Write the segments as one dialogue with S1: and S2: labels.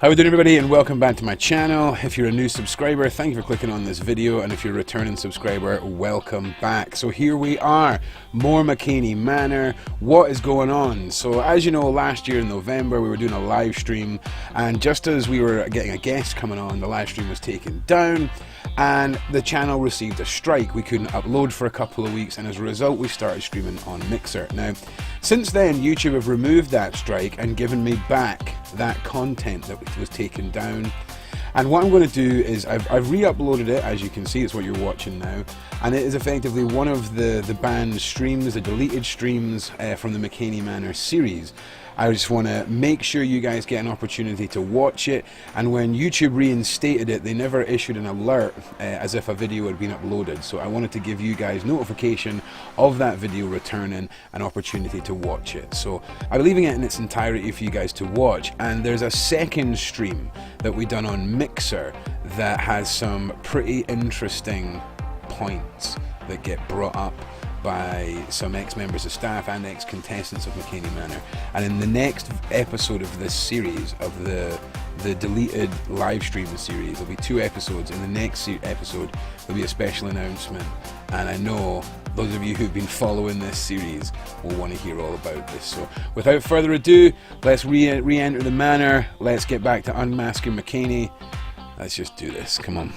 S1: How we doing, everybody, and welcome back to my channel. If you're a new subscriber, thank you for clicking on this video, and if you're a returning subscriber, welcome back. So here we are, more Mckamey Manor. What is going on? So as you know, last year in November we were doing a live stream, and just as we were getting a guest coming on, the live stream was taken down and the channel received a strike. We couldn't upload for a couple of weeks, and as a result we started streaming on Mixer. Now since then YouTube have removed that strike and given me back that content that was taken down, and what I'm going to do is I've re-uploaded it. As you can see, it's what you're watching now, and it is effectively one of the band's streams, the deleted streams from the Mckamey Manor series. I just want to make sure you guys get an opportunity to watch it, and when YouTube reinstated it, they never issued an alert as if a video had been uploaded. So I wanted to give you guys notification of that video returning, an opportunity to watch it. So I'm leaving it in its entirety for you guys to watch, and there's a second stream that we done on Mixer that has some pretty interesting points that get brought up by some ex-members of staff and ex-contestants of Mckamey Manor. And in the next episode of this series, of the deleted live stream series, there'll be 2 episodes. In the next episode there'll be a special announcement, and I know those of you who've been following this series will want to hear all about this. So without further ado, let's re-enter the manor. Let's get back to unmasking Mckamey. Let's just do this, come on.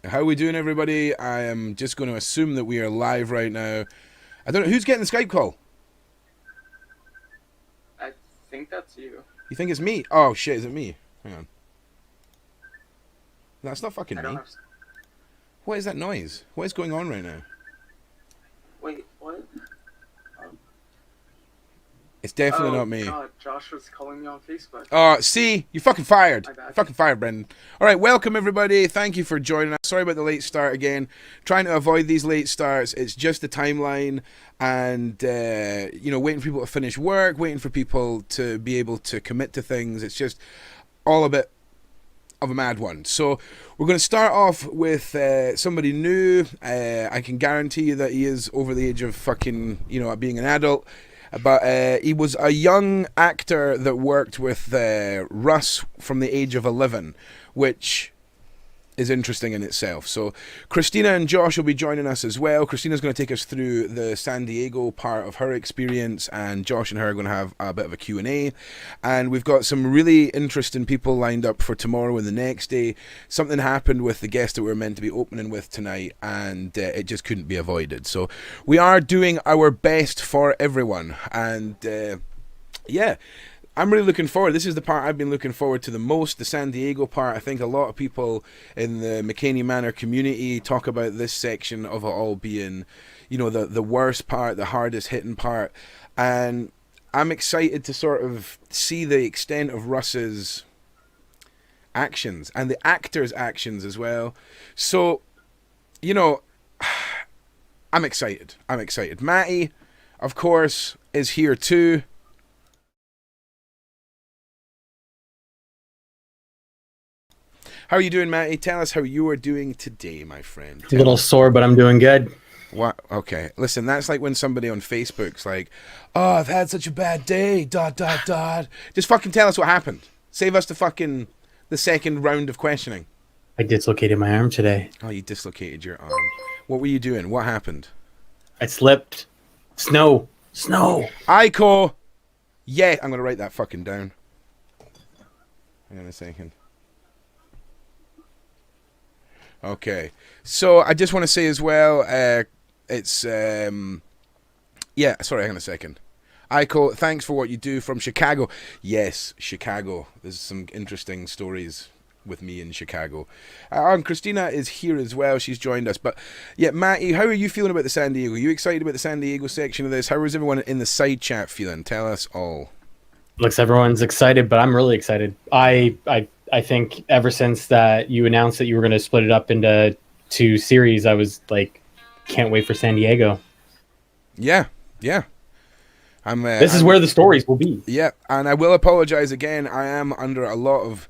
S1: How are we doing, everybody? I am just going to assume that we are live right now. I don't know, who's getting the Skype call?
S2: I think that's you.
S1: You think it's me? Oh shit, is it me? Hang on. That's not fucking me. What is that noise? What is going on right now?
S2: Wait, what?
S1: It's definitely not me.
S2: God, Josh was calling me on Facebook.
S1: Oh, see? You're fucking fired.
S2: My bad.
S1: You're fucking fired, Brendan. Alright, welcome everybody. Thank you for joining us. Sorry about the late start again. Trying to avoid these late starts. It's just the timeline, and, you know, waiting for people to finish work, waiting for people to be able to commit to things. It's just all a bit of a mad one. So we're going to start off with somebody new. I can guarantee you that he is over the age of fucking, you know, being an adult. But he was a young actor that worked with Russ from the age of 11, which is interesting in itself. So Christina and Josh will be joining us as well. Christina's going to take us through the San Diego part of her experience, and Josh and her are going to have a bit of a Q&A. And we've got some really interesting people lined up for tomorrow and the next day. Something happened with the guest that we were meant to be opening with tonight, and it just couldn't be avoided. So we are doing our best for everyone, and yeah, I'm really looking forward. This is the part I've been looking forward to the most, the San Diego part. I think a lot of people in the Mckamey Manor community talk about this section of it all being, you know, the worst part, the hardest hitting part. And I'm excited to sort of see the extent of Russ's actions and the actor's actions as well. So, you know, I'm excited. I'm excited. Matty, of course, is here too. How are you doing, Matty? Tell us how you are doing today, my friend.
S3: A little sore, but I'm doing good.
S1: What? Okay. Listen, that's like when somebody on Facebook's like, oh, I've had such a bad day, ... Just fucking tell us what happened. Save us the second round of questioning.
S3: I dislocated my arm today.
S1: Oh, you dislocated your arm. What were you doing? What happened?
S3: I slipped. Snow.
S1: Aiko! Yeah, I'm going to write that fucking down. Hang on a second. Okay, so I just want to say as well, it's, yeah, sorry, hang on a second. Aiko, thanks for what you do from Chicago. Yes, Chicago. There's some interesting stories with me in Chicago. And Christina is here as well. She's joined us. But, yeah, Matty, how are you feeling about the San Diego? Are you excited about the San Diego section of this? How is everyone in the side chat feeling? Tell us all.
S3: Looks everyone's excited, but I'm really excited. I think ever since that you announced that you were going to split it up into 2 series, I was like, can't wait for San Diego.
S1: Yeah.
S3: This is where the stories will be.
S1: Yeah, and I will apologize again. I am under a lot of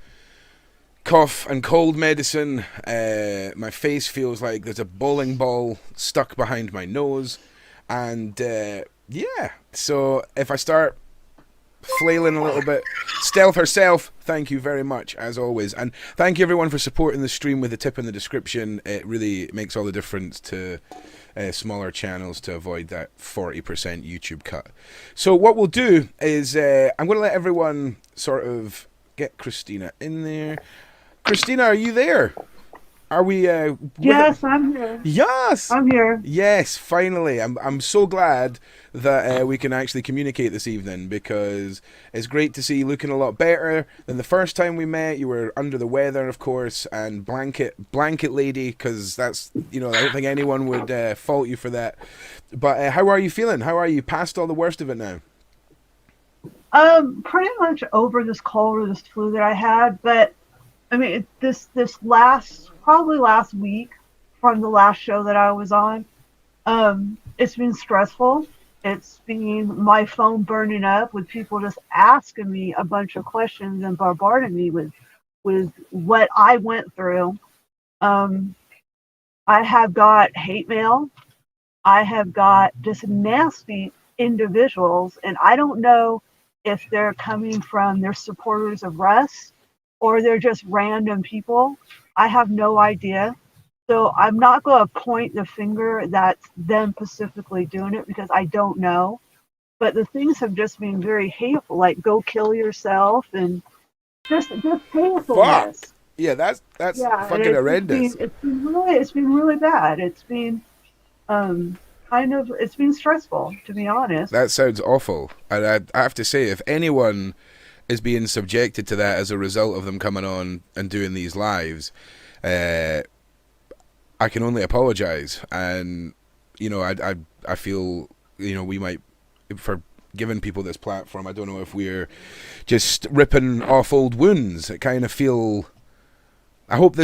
S1: cough and cold medicine. My face feels like there's a bowling ball stuck behind my nose. And yeah, so if I start flailing a little bit, Stealth herself, thank you very much as always, and thank you everyone for supporting the stream with the tip in the description. It really makes all the difference to smaller channels to avoid that 40% YouTube cut. So what we'll do is I'm going to let everyone sort of get Christina in there. Christina, are you there? Are we?
S4: Yes, I'm here.
S1: Yes,
S4: I'm here.
S1: Yes, finally. I'm so glad that we can actually communicate this evening, because it's great to see you looking a lot better than the first time we met. You were under the weather, of course, and blanket lady, because that's, I don't think anyone would fault you for that. But how are you feeling? How are you past all the worst of it now?
S4: Pretty much over this cold or this flu that I had, but I mean, this probably last week from the last show that I was on, it's been stressful. It's been my phone burning up with people just asking me a bunch of questions and bombarding me with what I went through. I have got hate mail. I have got just nasty individuals, and I don't know if they're coming from their supporters of Russ or they're just random people. I have no idea. So I'm not going to point the finger that's them specifically doing it, because I don't know. But the things have just been very hateful, like go kill yourself and just hatefulness.
S1: Fuck. Yeah, that's
S4: Yeah,
S1: fucking horrendous.
S4: It's been really bad. It's been it's been stressful, to be honest.
S1: That sounds awful. And I have to say, if anyone is being subjected to that as a result of them coming on and doing these lives, I can only apologize. And I feel we might, for giving people this platform, I don't know if we're just ripping off old wounds. I kind of feel, I hope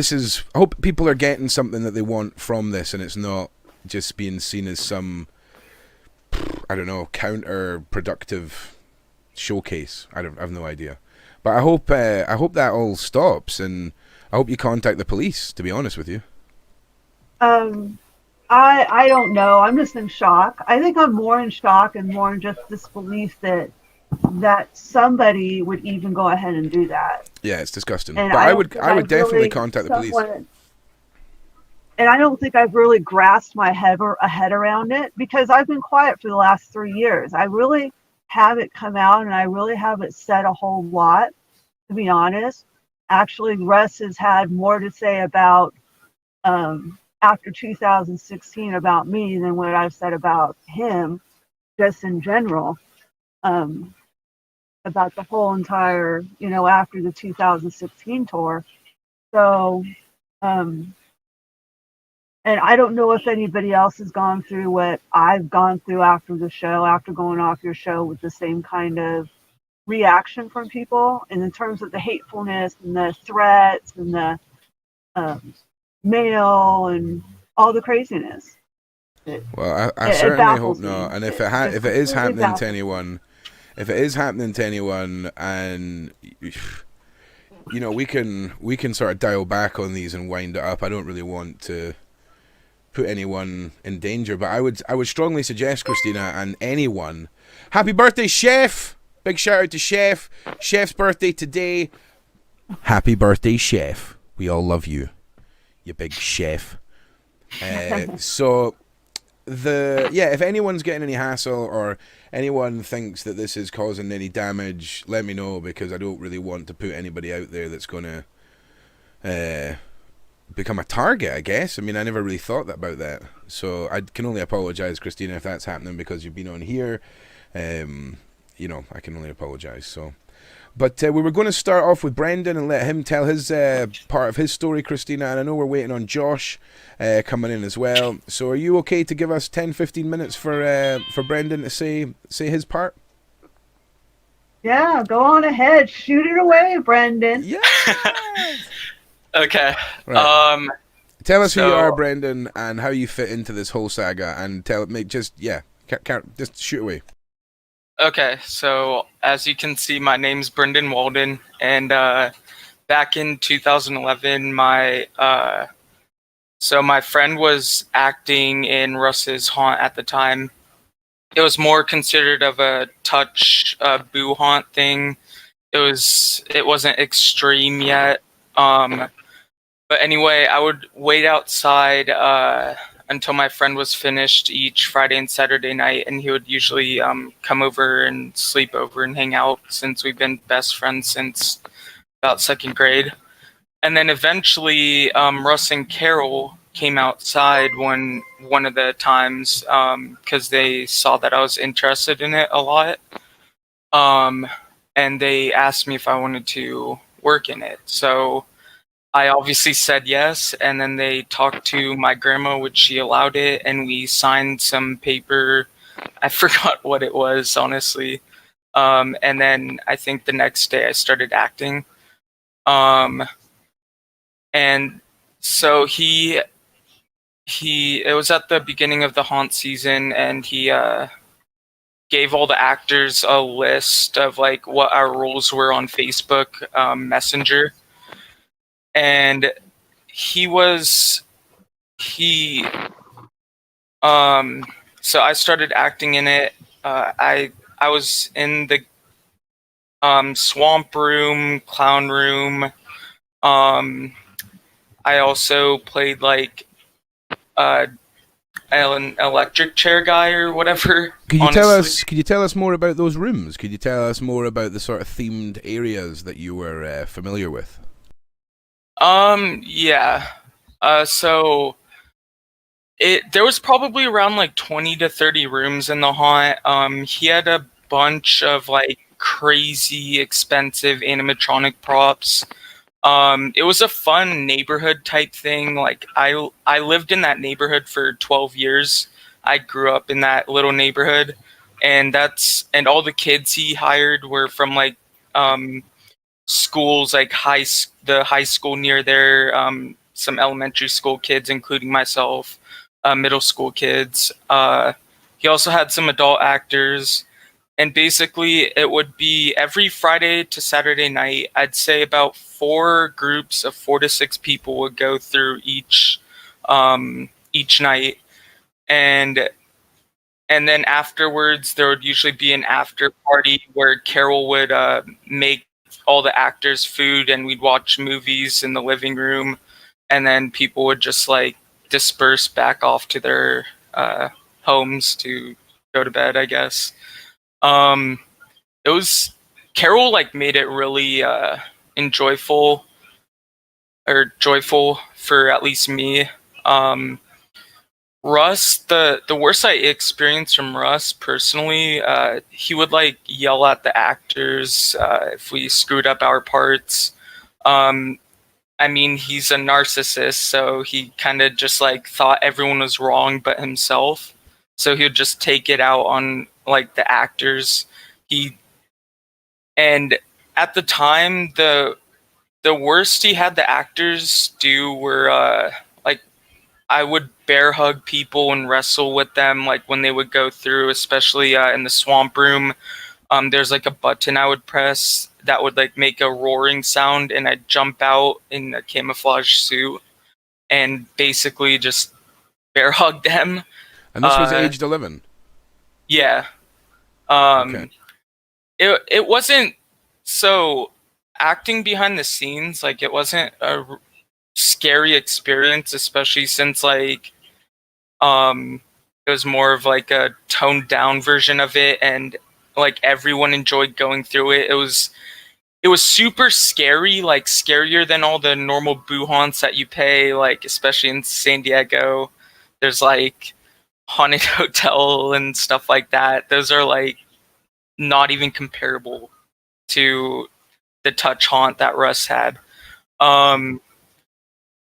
S1: people are getting something that they want from this, and it's not just being seen as some, I don't know, counterproductive showcase. I have no idea, but I hope that all stops, and I hope you contact the police, to be honest with you.
S4: I don't know. I'm just in shock. I think I'm more in shock and more in just disbelief that somebody would even go ahead and do that.
S1: Yeah, it's disgusting.
S4: And
S1: But I would definitely
S4: really
S1: contact the police.
S4: And I don't think I've really grasped my head around it, because I've been quiet for the last 3 years. I really haven't come out, and I really haven't said a whole lot, to be honest. Actually, Russ has had more to say about after 2016 about me than what I've said about him, just in general, about the whole entire, after the 2016 tour. So, and I don't know if anybody else has gone through what I've gone through after the show, after going off your show, with the same kind of reaction from people, and in terms of the hatefulness and the threats and the mail and all the craziness.
S1: Well, I certainly hope
S4: me.
S1: not. And if it is happening to anyone, and we can sort of dial back on these and wind it up. I don't really want to put anyone in danger, but I would strongly suggest, Christina, and anyone, happy birthday, Chef! Big shout out to Chef. Chef's birthday today. Happy birthday, Chef. We all love you, you big chef. So if anyone's getting any hassle, or anyone thinks that this is causing any damage, let me know, because I don't really want to put anybody out there that's going to become a target, I guess. I mean, I never really thought about that. So I can only apologize, Christina, if that's happening because you've been on here. I can only apologize. So, but we were going to start off with Brendan and let him tell his part of his story, Christina. And I know we're waiting on Josh coming in as well. So are you okay to give us 10-15 minutes for Brendan to say his part?
S4: Yeah, go on ahead. Shoot it away, Brendan.
S1: Yeah.
S2: Okay.
S1: Right. Tell us who you are, Brendan, and how you fit into this whole saga, and just shoot away.
S2: Okay, so as you can see, my name's Brendan Walden, and back in 2011, my friend was acting in Russ's haunt at the time. It was more considered of a touch boo haunt thing. It wasn't extreme yet. But anyway, I would wait outside until my friend was finished each Friday and Saturday night, and he would usually come over and sleep over and hang out, since we've been best friends since about second grade. And then eventually, Russ and Carol came outside one of the times because they saw that I was interested in it a lot. And they asked me if I wanted to work in it. So I obviously said yes, and then they talked to my grandma, which she allowed it, and we signed some paper. I forgot what it was, honestly. And then I think the next day I started acting. And so it was at the beginning of the haunt season, and he gave all the actors a list of like what our rules were on Facebook Messenger. And so I started acting in it. I was in the swamp room, clown room. I also played like an electric chair guy or whatever.
S1: Could you
S2: honestly.
S1: tell us more about those rooms? Could you tell us more about the sort of themed areas that you were familiar with?
S2: Yeah. So there was probably around like 20 to 30 rooms in the haunt. He had a bunch of like crazy expensive animatronic props. It was a fun neighborhood type thing. Like I lived in that neighborhood for 12 years. I grew up in that little neighborhood, and all the kids he hired were from like schools, like the high school near there, some elementary school kids, including myself, middle school kids. He also had some adult actors, and basically it would be every Friday to Saturday night. I'd say about 4 groups of 4 to 6 people would go through each night, and then afterwards there would usually be an after party where Carol would make all the actors food, and we'd watch movies in the living room, and then people would just like disperse back off to their homes to go to bed, I guess. It was Carol like made it really joyful for at least me. Russ, the worst I experienced from Russ personally, he would like yell at the actors if we screwed up our parts. I mean, he's a narcissist, so he kind of just like thought everyone was wrong but himself. So he would just take it out on like the actors. And at the time, the worst he had the actors do were like I would bear hug people and wrestle with them, like when they would go through, especially in the swamp room. There's like a button I would press that would like make a roaring sound, and I'd jump out in a camouflage suit and basically just bear hug them.
S1: And this was aged 11?
S2: Yeah.
S1: Okay.
S2: It wasn't so acting behind the scenes, like it wasn't a scary experience, especially since like it was more of like a toned down version of it, and like everyone enjoyed going through it. It was super scary, like scarier than all the normal boo haunts that you pay, like especially in San Diego. There's like haunted hotel and stuff like that. Those are like not even comparable to the touch haunt that Russ had. And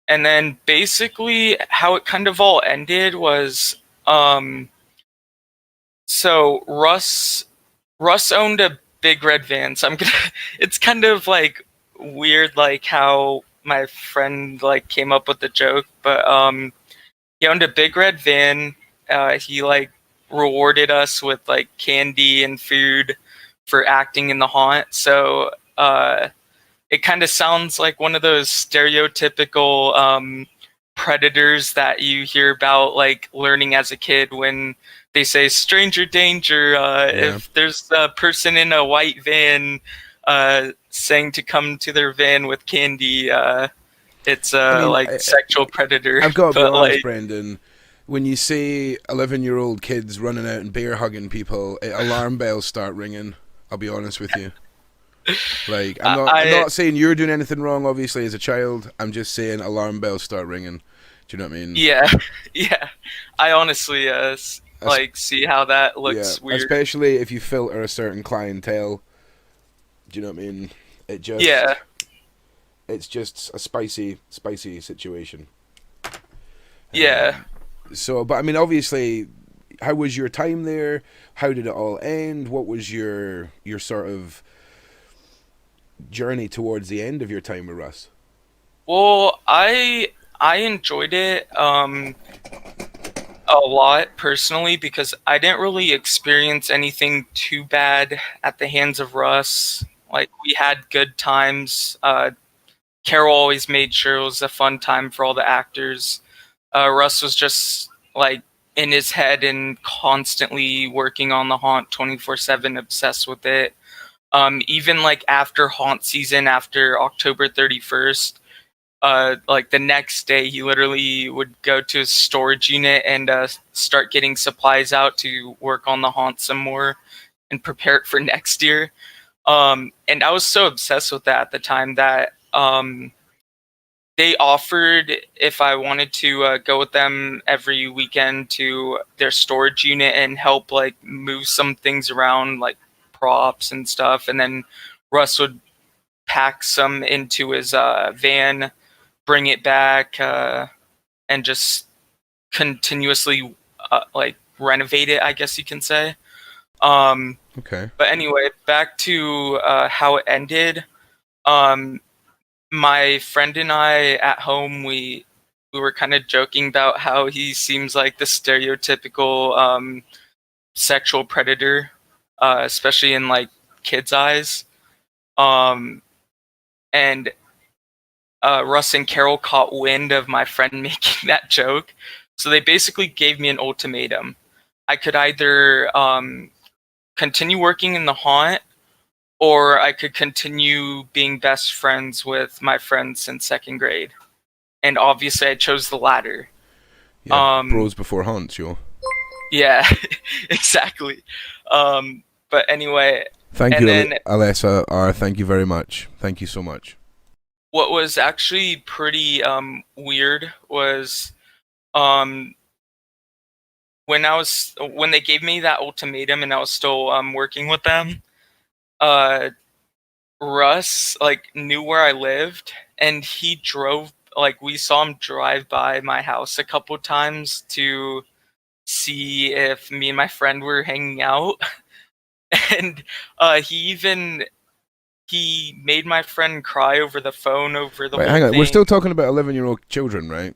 S2: then basically how it kind of all ended was so Russ owned a big red van. So it's kind of like weird like how my friend like came up with the joke, but he owned a big red van. He like rewarded us with like candy and food for acting in the haunt. So it kind of sounds like one of those stereotypical predators that you hear about, like learning as a kid when they say stranger danger.
S1: Yeah.
S2: If there's a person in a white van saying to come to their van with candy, it's
S1: I mean,
S2: like sexual predator.
S1: I've got to be
S2: But
S1: honest,
S2: like,
S1: Brendan. When you see 11-year-old kids running out and bear hugging people, alarm bells start ringing. I'll be honest with you. Like, I'm not saying you're doing anything wrong, obviously, as a child. I'm just saying alarm bells start ringing. Do you know what I mean?
S2: yeah, yeah. I honestly like see how that looks weird.
S1: Especially if you filter a certain clientele. Do you know what I mean?
S2: Yeah.
S1: It's just a spicy situation.
S2: Yeah.
S1: So, but I mean, obviously, how was your time there? How did it all end? What was your sort of journey towards the end of your time with Russ?
S2: Well, I enjoyed it a lot personally because I didn't really experience anything too bad at the hands of Russ. Like, we had good times. Carol always made sure it was a fun time for all the actors. Russ was just like in his head and constantly working on the haunt 24/7, obsessed with it. Even like after haunt season, after October 31st, like the next day, he literally would go to his storage unit and start getting supplies out to work on the haunt some more and prepare it for next year. And I was so obsessed with that at the time that they offered if I wanted to go with them every weekend to their storage unit and help like move some things around, like props and stuff. And then Russ would pack some into his van, bring it back, and just continuously like renovate it, I guess you can say.
S1: Okay.
S2: But anyway, back to how it ended. My friend and I at home, we were kind of joking about how he seems like the stereotypical sexual predator, especially in like kids' eyes. And Russ and Carol caught wind of my friend making that joke, so they basically gave me an ultimatum. I could either continue working in the haunt, or I could continue being best friends with my friends since second grade. And obviously, I chose the latter.
S1: Yeah, bros before haunts, yo.
S2: Yeah, exactly. But anyway,
S1: Thank
S2: and
S1: you,
S2: then
S1: Alessa. Thank you very much. Thank you so much.
S2: what was actually pretty weird was um, when they gave me that ultimatum and I was still working with them. Russ like knew where I lived, and he drove, like, we saw him drive by my house a couple times to see if me and my friend were hanging out. And he made my friend cry over the phone over the
S1: Wait,
S2: whole
S1: hang on.
S2: thing.
S1: We're still talking about 11-year-old children, right?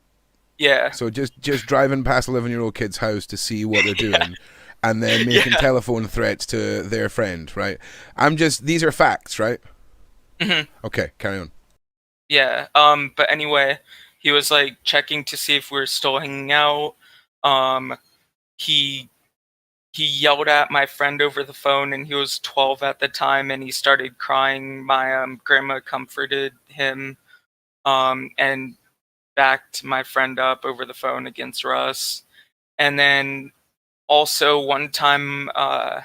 S2: Yeah.
S1: So just driving past 11-year-old kids' house to see what they're doing, and then making telephone threats to their friend, right? These are facts, right?
S2: Mhm.
S1: Okay, carry on.
S2: Yeah. But anyway, he was like checking to see if we were still hanging out. He yelled at my friend over the phone, and he was 12 at the time, and he started crying. My grandma comforted him, and backed my friend up over the phone against Russ. And then also one time, I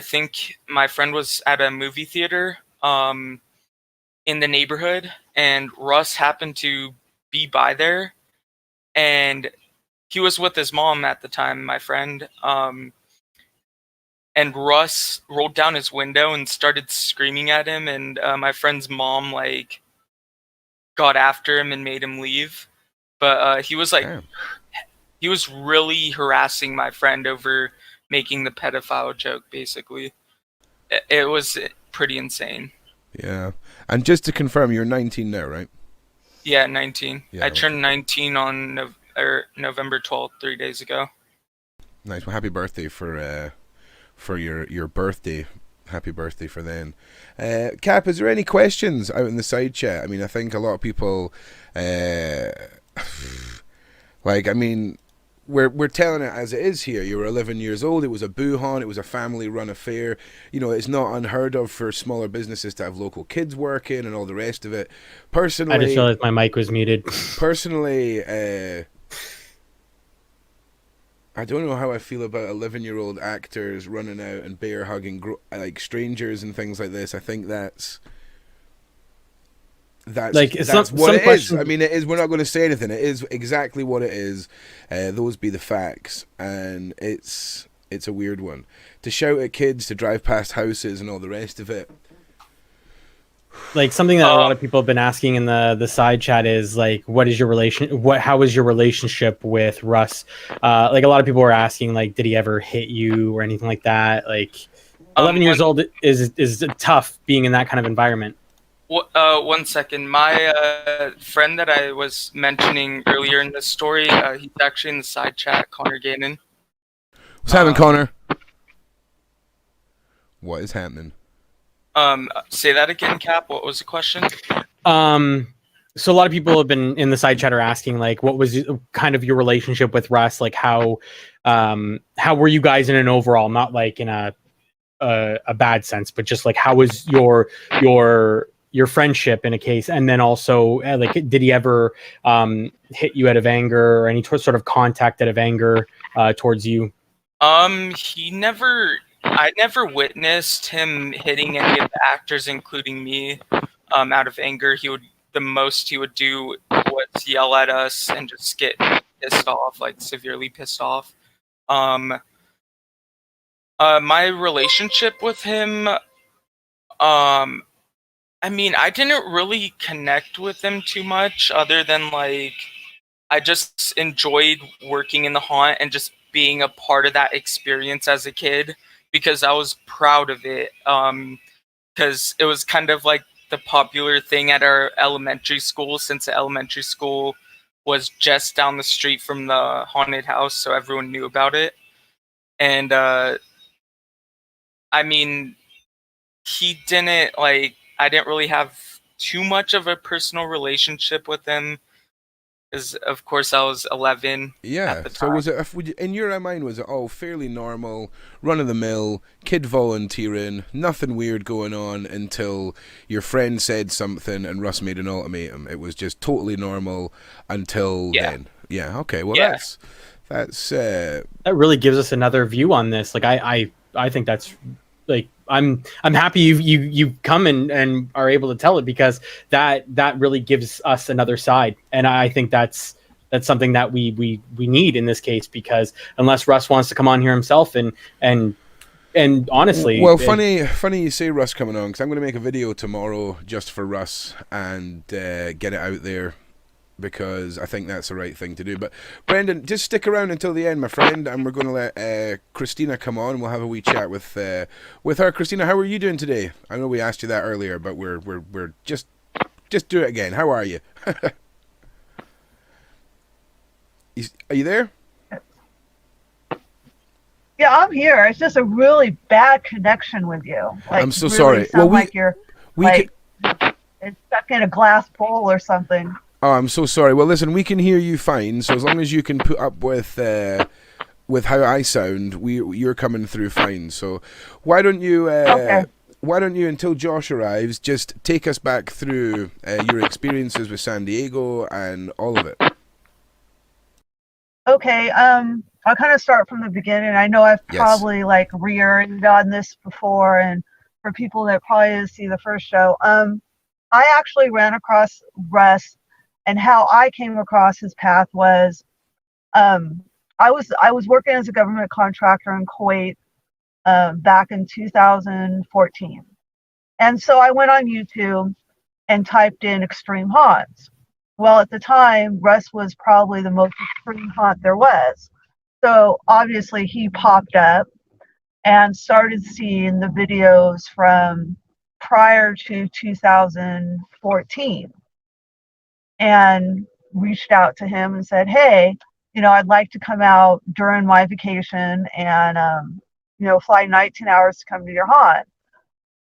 S2: think my friend was at a movie theater in the neighborhood, and Russ happened to be by there, and he was with his mom at the time, my friend. And Russ rolled down his window and started screaming at him, and my friend's mom like got after him and made him leave. But he was like,
S1: Damn.
S2: he was really harassing my friend over making the pedophile joke. Basically, it was pretty insane.
S1: Yeah. And just to confirm, you're 19 now, right?
S2: Yeah, 19.
S1: Yeah,
S2: I turned 19 on November 12th, 3 days ago.
S1: Nice. Well, happy birthday for your birthday Happy birthday for then. Cap, is there any questions out in the side chat? I mean, I think a lot of people, like, I mean, we're telling it as it is here. You were 11 years old. It was a boo-hon. It was a family-run affair. You know, it's not unheard of for smaller businesses to have local kids working and all the rest of it. Personally,
S3: I just realized my mic was muted.
S1: Personally, I don't know how I feel about 11-year-old actors running out and bear hugging like strangers and things like this. I think that's
S3: like
S1: that's
S3: some,
S1: what
S3: some
S1: it
S3: questions...
S1: is. I mean, it is. We're not going to say anything. It is exactly what it is. Those be the facts, and it's a weird one to shout at kids, to drive past houses, and all the rest of it.
S3: Like something that a lot of people have been asking in the side chat is like, how was your relationship with Russ? Like a lot of people were asking, like, did he ever hit you or anything like that? Like 11 years old is tough being in that kind of environment.
S2: 1 second. My friend that I was mentioning earlier in the story, he's actually in the side chat, Connor Gannon.
S1: What's happening, Connor? What is happening?
S2: Say that again, Cap. What was the question?
S3: So a lot of people have been in the side chat are asking, like, what was kind of your relationship with Russ? Like, how were you guys in an overall, not like in a bad sense, but just like how was your friendship in a case? And then also, like, did he ever hit you out of anger or any sort of contact out of anger towards you?
S2: I never witnessed him hitting any of the actors, including me, out of anger. The most he would do was yell at us and just get pissed off, like severely pissed off. My relationship with him, I mean, I didn't really connect with him too much, other than like I just enjoyed working in the haunt and just being a part of that experience as a kid, because I was proud of it. Because it was kind of like the popular thing at our elementary school, since the elementary school was just down the street from the haunted house, so everyone knew about it. And I mean, I didn't really have too much of a personal relationship with him, because of course I was 11.
S1: Yeah. So was it, in your mind, was it all fairly normal, run of the mill, kid volunteering, nothing weird going on until your friend said something and Russ made an ultimatum? It was just totally normal until then. Yeah. Okay. Well, that's that
S3: really gives us another view on this. Like I think that's like I'm happy you come and are able to tell it, because that really gives us another side, and I think that's something that we need in this case, because unless Russ wants to come on here himself and honestly,
S1: well, funny you say Russ coming on, because I'm going to make a video tomorrow just for Russ and get it out there, because I think that's the right thing to do. But Brendan, just stick around until the end, my friend, and we're going to let Christina come on. We'll have a wee chat with her. Christina, how are you doing today? I know we asked you that earlier, but we're just do it again. How are you? Are you there?
S4: Yeah, I'm here. It's just a really bad connection with you. Like,
S1: I'm so
S4: really
S1: sorry. Well,
S4: like you're it's stuck in a glass bowl or something.
S1: Oh, I'm so sorry. Well, listen, we can hear you fine, so as long as you can put up with how I sound, you're coming through fine. So why don't you until Josh arrives, just take us back through your experiences with San Diego and all of it.
S4: Okay, I'll kind of start from the beginning. I know I've probably like reiterated on this before, and for people that probably didn't see the first show, I actually ran across Russ. And how I came across his path was, I was working as a government contractor in Kuwait back in 2014, and so I went on YouTube and typed in extreme haunts. Well, at the time, Russ was probably the most extreme haunt there was. So obviously he popped up and started seeing the videos from prior to 2014. And reached out to him and said, hey, I'd like to come out during my vacation and, fly 19 hours to come to your haunt.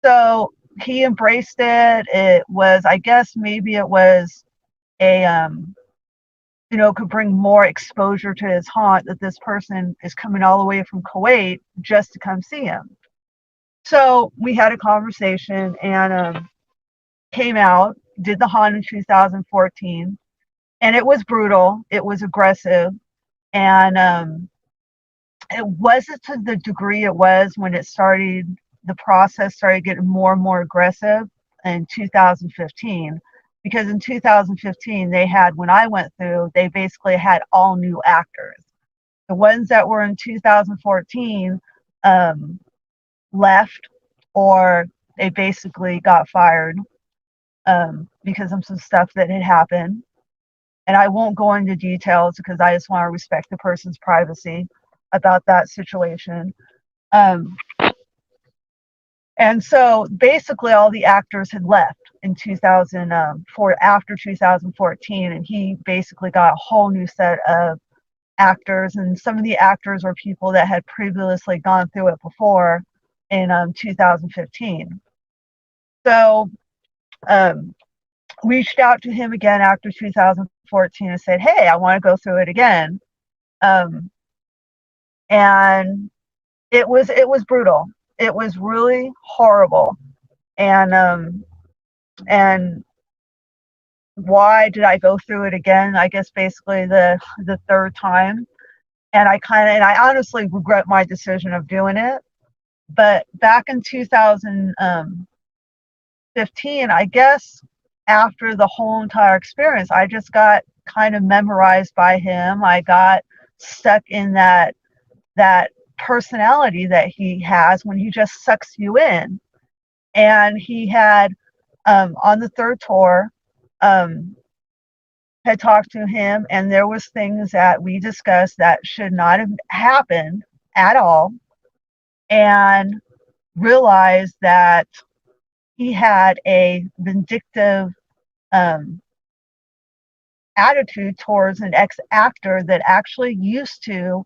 S4: So he embraced it. It was, I guess, maybe it was a, could bring more exposure to his haunt that this person is coming all the way from Kuwait just to come see him. So we had a conversation and came out, did the haunt in 2014, and it was brutal. It was aggressive, and it wasn't to the degree it was when it started. The process started getting more and more aggressive in 2015, because in 2015 they had, when I went through, they basically had all new actors. The ones that were in 2014 left, or they basically got fired because of some stuff that had happened. And I won't go into details because I just want to respect the person's privacy about that situation. And so basically all the actors had left in 2004, after 2014, and he basically got a whole new set of actors, and some of the actors were people that had previously gone through it before in 2015. So reached out to him again after 2014 and said, hey, I want to go through it again. And it was brutal. It was really horrible. And why did I go through it again? I guess basically the third time. And I honestly regret my decision of doing it. But back in 2015, I guess after the whole entire experience, I just got kind of memorized by him. I got stuck in that personality that he has when he just sucks you in. And he had on the third tour had talked to him, and there was things that we discussed that should not have happened at all, and realized that he had a vindictive attitude towards an ex-actor that actually used to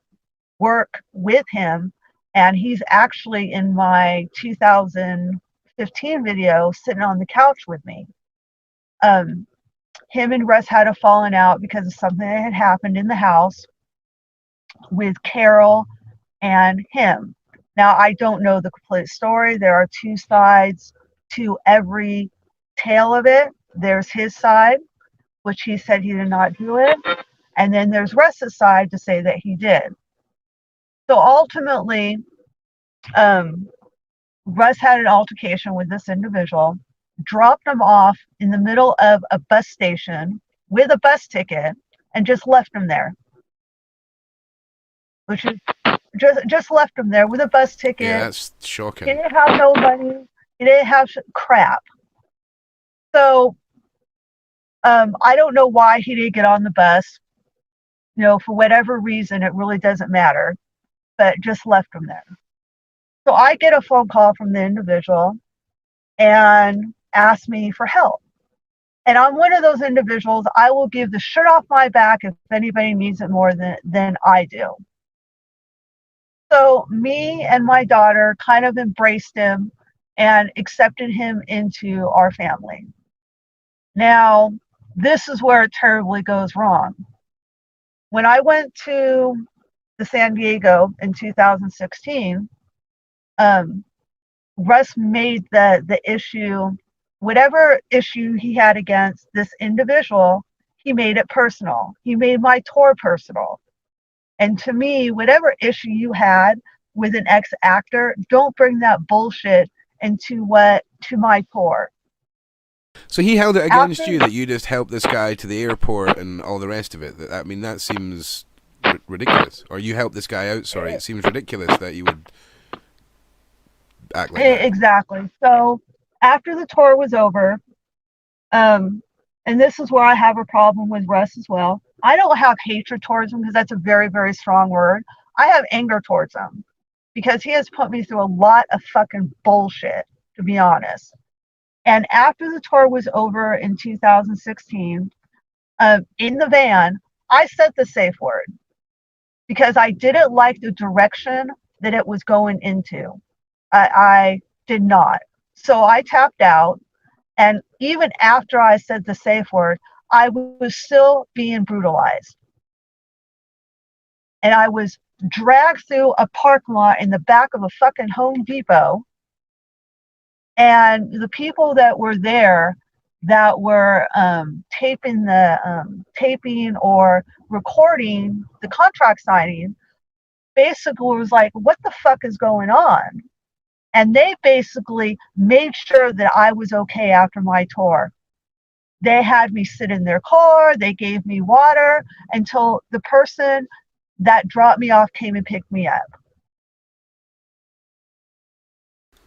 S4: work with him. And he's actually in my 2015 video sitting on the couch with me. Him and Russ had a falling out because of something that had happened in the house with Carol and him. Now, I don't know the complete story. There are two sides to every tale of it. There's his side, which he said he did not do it. And then there's Russ's side to say that he did. So ultimately, Russ had an altercation with this individual, dropped him off in the middle of a bus station with a bus ticket, and just left him there. Which is just left him there with a bus ticket.
S1: Yeah, that's shocking.
S4: He didn't have no money. He didn't have crap. So I don't know why he didn't get on the bus. For whatever reason, it really doesn't matter. But just left him there. So I get a phone call from the individual and ask me for help. And I'm one of those individuals, I will give the shirt off my back if anybody needs it more than I do. So me and my daughter kind of embraced him and accepted him into our family. Now, this is where it terribly goes wrong. When I went to the San Diego in 2016, Russ made the issue, whatever issue he had against this individual, he made it personal. He made my tour personal. And to me, whatever issue you had with an ex-actor, don't bring that bullshit to my tour.
S1: So he held it against you that you just helped this guy to the airport and all the rest of it. I mean, that seems ridiculous. Or you helped this guy out, sorry. It seems ridiculous that you would act like that.
S4: Exactly. So after the tour was over, and this is where I have a problem with Russ as well. I don't have hatred towards him because that's a very, very strong word. I have anger towards him because he has put me through a lot of fucking bullshit, to be honest. And after the tour was over in 2016, in the van, I said the safe word because I didn't like the direction that it was going into. I did not. So I tapped out. And even after I said the safe word, I was still being brutalized. And I was dragged through a parking lot in the back of a fucking Home Depot. And the people that were there that were taping or recording the contract signing basically was like, what the fuck is going on? And they basically made sure that I was okay after my tour. They had me sit in their car. They gave me water until the person that dropped me off came and picked me up.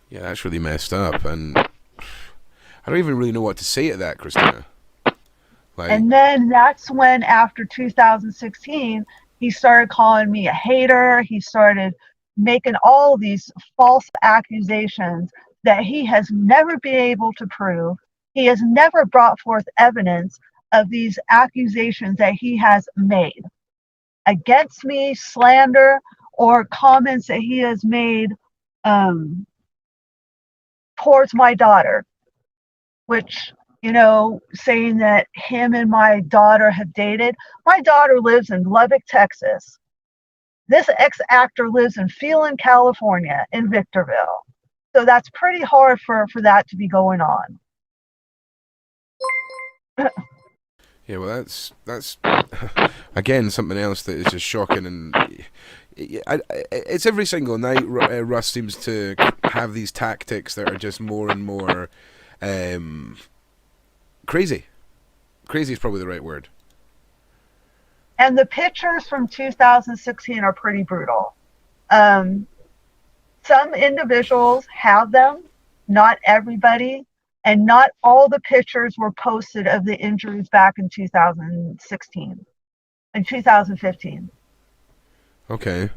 S1: Yeah, that's really messed up, and I don't even really know what to say to that, Christina. Like,
S4: and then that's when, after 2016, he started calling me a hater. He started making all these false accusations that he has never been able to prove. He has never brought forth evidence of these accusations that he has made against me, slander, or comments that he has made towards my daughter, which, saying that him and my daughter have dated. My daughter lives in Lubbock, Texas. This ex-actor lives in Phelan, California, in Victorville. So that's pretty hard for that to be going on.
S1: yeah, well, that's again something else that is just shocking, and it's every single night. Russ seems to have these tactics that are just more and more crazy. Crazy is probably the right word.
S4: And the pictures from 2016 are pretty brutal. Some individuals have them, not everybody, and not all the pictures were posted of the injuries back in 2016 and 2015.
S1: Okay.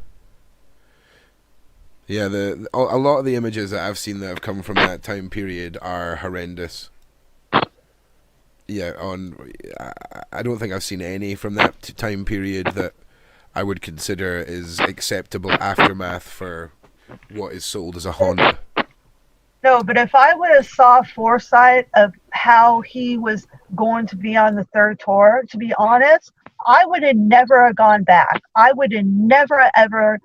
S1: Yeah, a lot of the images that I've seen that have come from that time period are horrendous. Yeah, I don't think I've seen any from that time period that I would consider is acceptable aftermath for what is sold as a haunt.
S4: No, but if I would have saw foresight of how he was going to be on the third tour, to be honest, I would have never gone back. I would have never, ever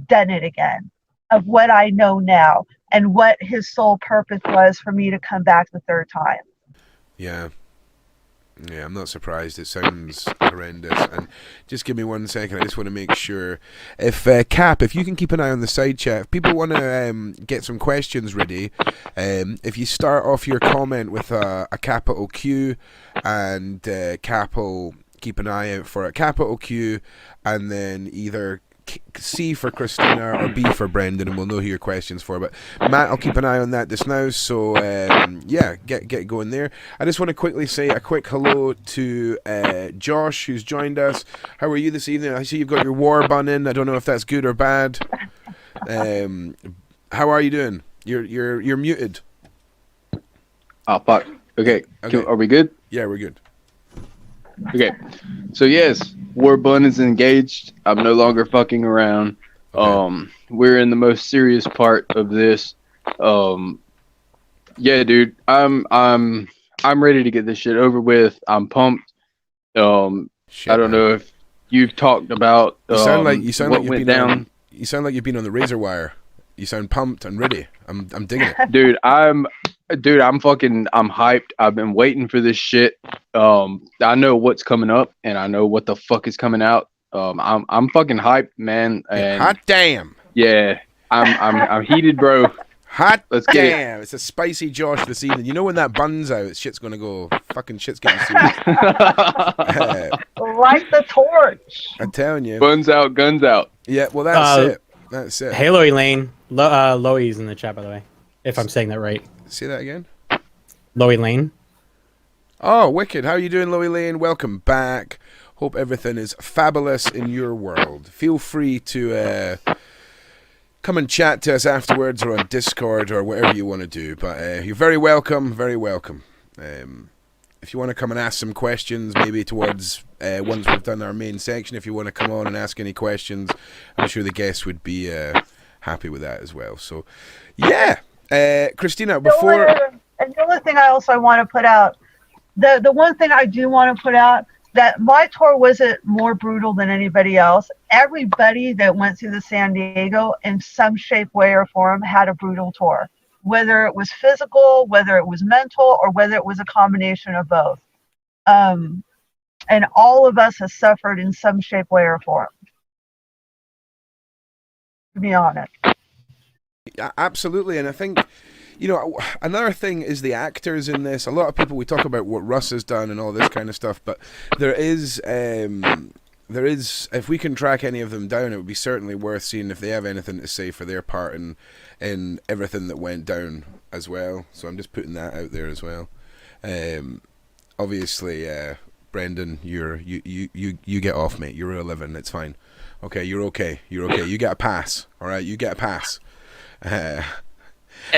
S4: done it again, of what I know now and what his sole purpose was for me to come back the third time.
S1: Yeah. Yeah, I'm not surprised. It sounds horrendous. And just give me 1 second. I just want to make sure. If Cap, if you can keep an eye on the side chat, if people want to get some questions ready, if you start off your comment with a capital Q, and Cap will keep an eye out for a capital Q, and then either C for Christina or B for Brendan, and we'll know who your question's for. But Matt, I'll keep an eye on that just now. So yeah, get going there. I just want to quickly say a quick hello to Josh, who's joined us. How are you this evening? I see you've got your war bun in. I don't know if that's good or bad. How are you doing? You're muted.
S5: Oh fuck. Okay. Are we good?
S1: Yeah, we're good.
S5: Okay. So yes, war bun is engaged. I'm no longer fucking around.
S1: Okay.
S5: We're in the most serious part of this. Yeah, dude. I'm ready to get this shit over with. I'm pumped.
S1: Shit,
S5: I don't know if you've talked about
S1: you sound like
S5: what went down.
S1: You sound like you've been on the razor wire. You sound pumped and ready. I'm digging it.
S5: Dude, I'm hyped. I've been waiting for this shit. I know what's coming up and I know what the fuck is coming out. I'm fucking hyped, man. And
S1: Hot damn.
S5: yeah, I'm heated, bro.
S1: Hot
S5: Let's get
S1: damn. It's a spicy Josh this evening. You know when that bun's out, shit's gonna go. Fucking shit's getting serious.
S4: Light the torch.
S1: I'm telling you.
S5: Buns out, guns out.
S1: Yeah, well that's it. That's it.
S3: Halo Elaine. Loey's in the chat, by the way. If I'm saying that right.
S1: Say that again.
S3: Loey Lane.
S1: Oh, wicked. How are you doing, Loey Lane? Welcome back. Hope everything is fabulous in your world. Feel free to come and chat to us afterwards or on Discord or whatever you want to do. But you're very welcome, very welcome. If you want to come and ask some questions, maybe towards once we've done our main section, if you want to come on and ask any questions, I'm sure the guests would be happy with that as well. So, yeah. Christina, before
S4: And the only thing I also want to put out, the one thing I do want to put out, that my tour wasn't more brutal than anybody else. Everybody that went through the San Diego in some shape, way, or form had a brutal tour, whether it was physical, whether it was mental, or whether it was a combination of both. And all of us have suffered in some shape, way, or form, to be honest.
S1: absolutely, and I think, you know, another thing is the actors in this. A lot of people, we talk about what Russ has done and all this kind of stuff, but there is, if we can track any of them down, it would be certainly worth seeing if they have anything to say for their part in everything that went down as well. So I'm just putting that out there as well. Obviously, Brendan, you get off, mate. You're 11. It's fine. Okay, you're okay. You're okay. You get a pass. All right, you get a pass.
S2: And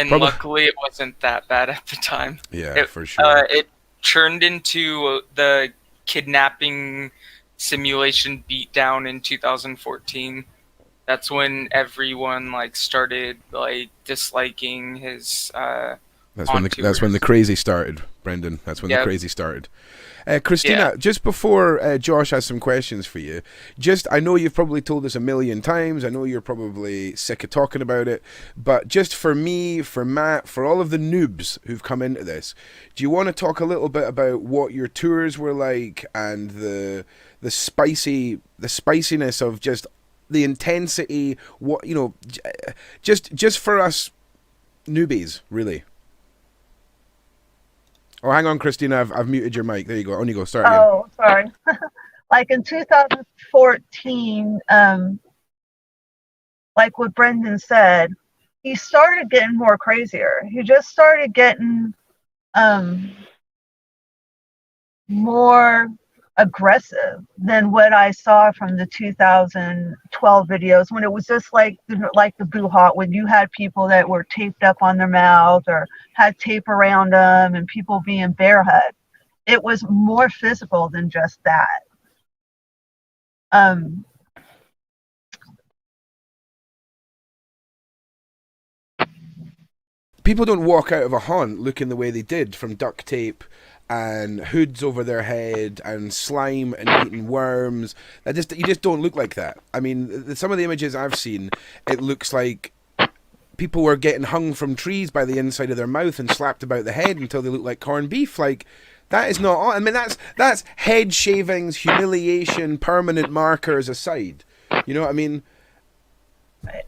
S2: luckily, it wasn't that bad at the time.
S1: Yeah, for sure.
S2: It turned into the kidnapping simulation beatdown in 2014. That's when everyone started disliking his.
S1: That's when the crazy started, Brendan. That's when the crazy started. Christina, just before Josh has some questions for you, I know you've probably told us a million times, I know you're probably sick of talking about it, but just for me, for Matt, for all of the noobs who've come into this, do you want to talk a little bit about what your tours were like and the spiciness of just the intensity, what, you know, just for us newbies, really? Oh, hang on, Christina. I've muted your mic. There you go. On you go. Start again.
S4: Oh, sorry. Like in 2014, like what Brendan said, he started getting more crazier. He just started getting more aggressive than what I saw from the 2012 videos, when it was just like the Boo Hot, when you had people that were taped up on their mouth or had tape around them and people being barefoot. It was more physical than just that.
S1: People don't walk out of a haunt looking the way they did, from duct tape and hoods over their head and slime and eating worms. You just don't look like that. I mean, some of the images I've seen, it looks like people were getting hung from trees by the inside of their mouth and slapped about the head until they look like corned beef. Like, that is not. I mean, that's head shavings, humiliation, permanent markers aside. You know what I mean?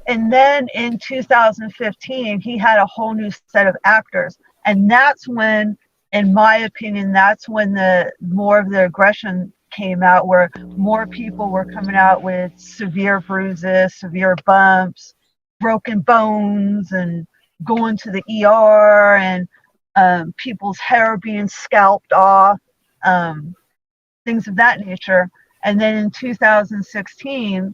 S4: And then in 2015, he had a whole new set of actors, and that's when, in my opinion, that's when the more of the aggression came out, where more people were coming out with severe bruises, severe bumps, broken bones, and going to the ER, and people's hair being scalped off, things of that nature. And then in 2016,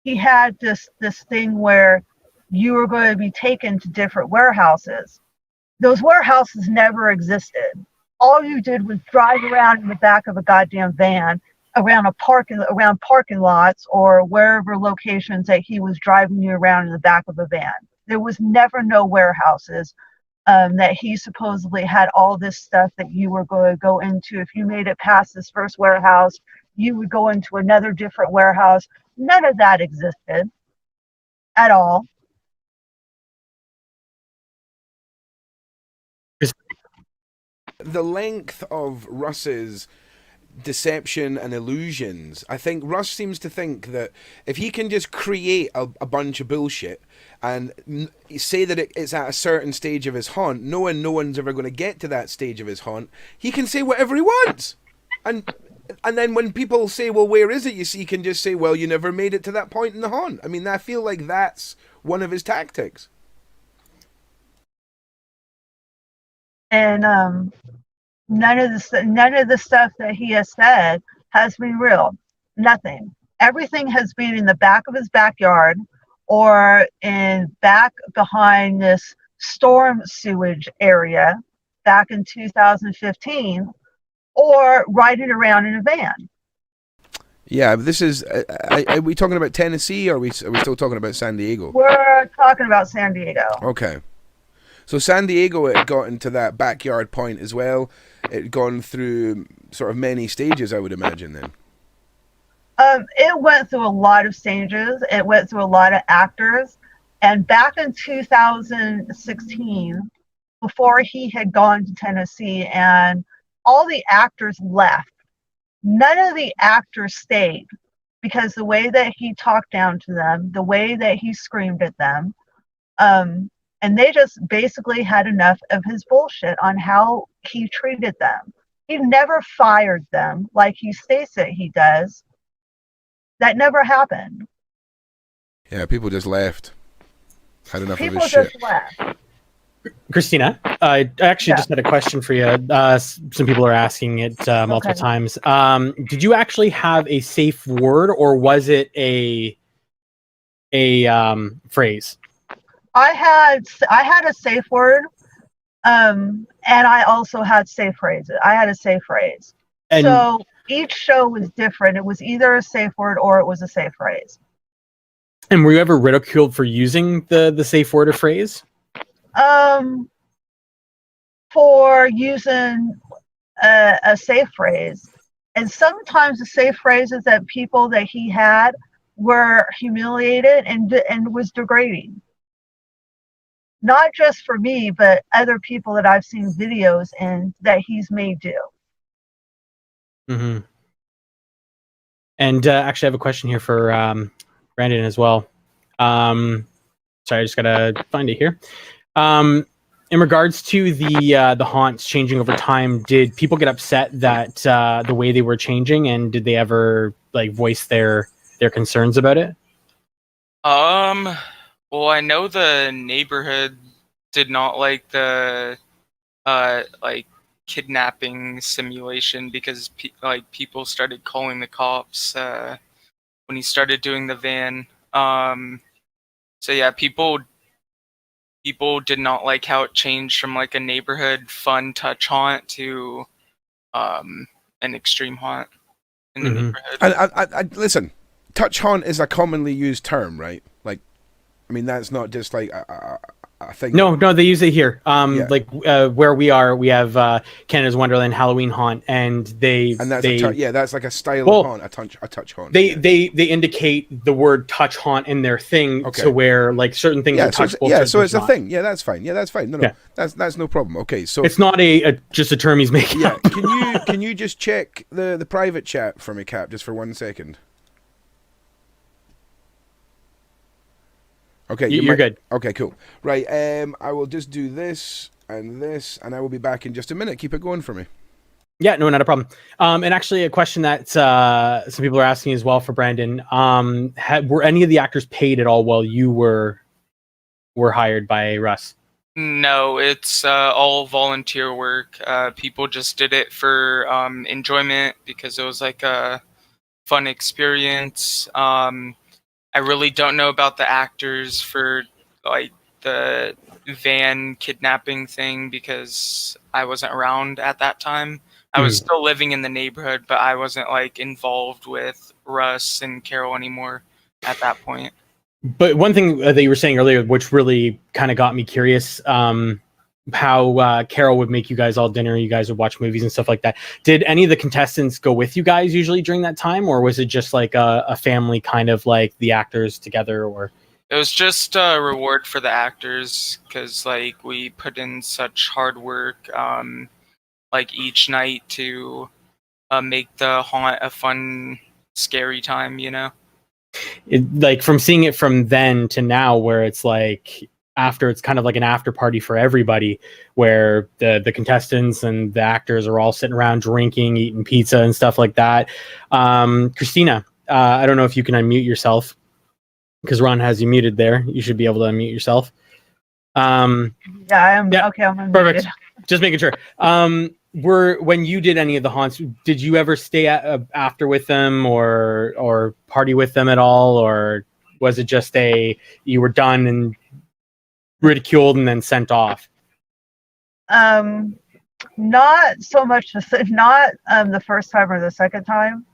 S4: he had this thing where you were going to be taken to different warehouses. Those warehouses never existed. All you did was drive around in the back of a goddamn van around parking lots or wherever locations that he was driving you around in the back of a van. There was never no warehouses. That he supposedly had all this stuff that you were going to go into. If you made it past this first warehouse, you would go into another different warehouse. None of that existed at all.
S1: The length of Russ's deception and illusions, I think Russ seems to think that if he can just create a bunch of bullshit and say that it's at a certain stage of his haunt, knowing no one's ever going to get to that stage of his haunt, he can say whatever he wants. And then when people say, well, where is it? You see, he can just say, well, you never made it to that point in the haunt. I mean, I feel like that's one of his tactics.
S4: And none of the stuff that he has said has been real. Nothing. Everything has been in the back of his backyard or in back behind this storm sewage area back in 2015, or riding around in a van.
S1: Yeah, but this is. Are we talking about Tennessee, or are we still talking about San Diego?
S4: We're talking about San Diego.
S1: Okay. So San Diego, it got into that backyard point as well. It gone through sort of many stages, I would imagine. Then.
S4: It went through a lot of stages. It went through a lot of actors. And back in 2016, before he had gone to Tennessee and all the actors left, none of the actors stayed because the way that he talked down to them, the way that he screamed at them, and they just basically had enough of his bullshit on how he treated them. He never fired them like he states that he does. That never happened.
S1: Yeah, people just left. Had enough
S4: People
S1: of his
S4: just
S1: shit.
S4: left.
S3: Christina, I actually
S4: Yeah.
S3: just had a question for you. Some people are asking it multiple
S4: Okay.
S3: times. Did you actually have a safe word, or was it a phrase?
S4: I had a safe word, and I also had safe phrases. I had a safe phrase.
S3: And
S4: So each show was different. It was either a safe word or it was a safe phrase.
S3: and were you ever ridiculed for using the safe word or phrase?
S4: For using a safe phrase, and sometimes the safe phrases that people that he had were humiliated and was degrading. Not just for me, but other people that I've seen videos and that he's made do.
S3: Mm-hmm. And actually, I have a question here for Brandon as well. Sorry, I just gotta find it here. In regards to the haunts changing over time, did people get upset that the way they were changing, and did they ever like voice their concerns about it?
S2: Well, I know the neighborhood did not like the like kidnapping simulation because people started calling the cops when he started doing the van. So yeah, people did not like how it changed from like a neighborhood fun touch haunt to an extreme haunt in the
S3: Mhm.
S2: neighborhood.
S1: I listen. Touch haunt is a commonly used term, right? Like, I mean, that's not just like a thing.
S3: No, they use it here.
S1: Yeah.
S3: Like where we are, we have Canada's Wonderland Halloween haunt, and
S1: And that's like a style
S3: Well,
S1: of haunt, a touch haunt.
S3: they
S1: yeah.
S3: they indicate the word touch haunt in their thing,
S1: Okay.
S3: to where like certain things are
S1: so
S3: touchable.
S1: so it's a
S3: not.
S1: thing. Yeah, that's fine. Yeah, that's fine. No,
S3: Yeah.
S1: that's no problem. Okay, so
S3: It's not just a term he's making
S1: yeah,
S3: up.
S1: can you just check the private chat for me, Cap, just for 1 second? Okay,
S3: You're good.
S1: Okay, cool. Right, I will just do this, and I will be back in just a minute. Keep it going for me.
S3: Yeah, no, not a problem. And actually, a question that some people are asking as well for Brandon: were any of the actors paid at all while you were hired by Russ?
S2: No, it's all volunteer work. People just did it for enjoyment because it was like a fun experience. I really don't know about the actors for like the van kidnapping thing because I wasn't around at that time. I was still living in the neighborhood, but I wasn't like involved with Russ and Carol anymore at that point.
S3: But one thing that you were saying earlier, which really kind of got me curious, how Carol would make you guys all dinner, you guys would watch movies and stuff like that. Did any of the contestants go with you guys usually during that time, or was it just like a family kind of like the actors together? Or
S2: It was just a reward for the actors because like we put in such hard work like each night to make the haunt a fun, scary time, you know?
S3: like from seeing it from then to now, where it's like after, it's kind of like an after party for everybody, where the contestants and the actors are all sitting around drinking, eating pizza and stuff like that. Christina, I don't know if you can unmute yourself, because Ron has you muted there. You should be able to unmute yourself.
S4: Yeah, I'm
S3: Yeah,
S4: okay. I'm
S3: perfect.
S4: unmuted.
S3: Just making sure. When you did any of the haunts, did you ever stay after with them or party with them at all, or was it just you were done and ridiculed and then sent off?
S4: Not so much. Not the first time or the second time.